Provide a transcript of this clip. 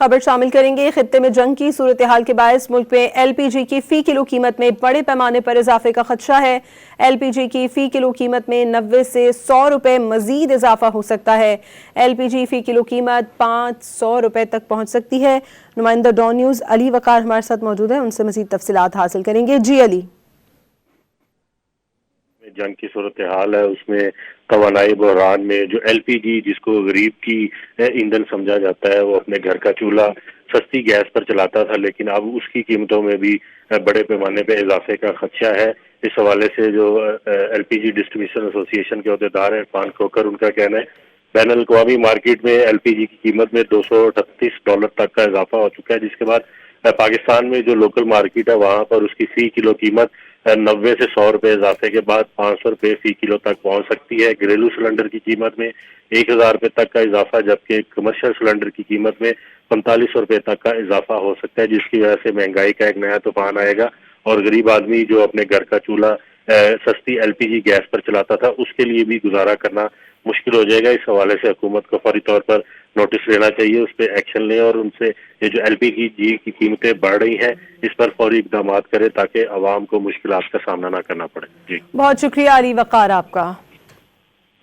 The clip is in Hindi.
खबर शामिल करेंगे। खित्ते में जंग की सूरत हाल के बायस मुल्क में एलपीजी की फी किलो कीमत में बड़े पैमाने पर इजाफे का खदशा है। एलपीजी की फी किलो कीमत में 90 से 100 रुपए मजीद इजाफा हो सकता है। एलपीजी फी किलो कीमत 500 रुपए तक पहुंच सकती है। नुमाइंदा डॉन न्यूज अली वकार हमारे साथ मौजूद है, उनसे मजीद तफसीलात हासिल करेंगे। जी अली। जंग की सूरत हाल है, उसमें तवानाई बहरान में जो एलपीजी जिसको गरीब की ईंधन समझा जाता है, वो अपने घर का चूल्हा सस्ती गैस पर चलाता था, लेकिन अब उसकी कीमतों में भी बड़े पैमाने पर इजाफे का खदशा है। इस हवाले से जो एलपीजी डिस्ट्रीब्यूशन एसोसिएशन के अहदेदार हैं इरफान खोकर, उनका कहना है बैन अल-अक़वामी मार्केट में एलपीजी की कीमत में $238 तक का इजाफा हो चुका है, जिसके बाद पाकिस्तान में जो लोकल मार्केट है वहां पर उसकी फी किलो कीमत 90 से 100 रुपए इजाफे के बाद 500 रुपए फी किलो तक पहुंच सकती है। घरेलू सिलेंडर की कीमत में 1000 रुपए तक का इजाफा, जबकि कमर्शियल सिलेंडर की कीमत में 4500 रुपए तक का इजाफा हो सकता है, जिसकी वजह से महंगाई का एक नया तूफान आएगा और गरीब आदमी जो अपने घर का चूल्हा सस्ती एलपीजी गैस पर चलाता था, उसके लिए भी गुजारा करना मुश्किल हो जाएगा। इस हवाले से हुकूमत को फौरी तौर पर नोटिस लेना चाहिए, उस पर एक्शन लें और उनसे ये जो एलपीजी की कीमतें बढ़ रही हैं इस पर फौरी इकदाम करें ताकि आवाम को मुश्किलात का सामना ना करना पड़े। जी बहुत शुक्रिया अली वकार आपका।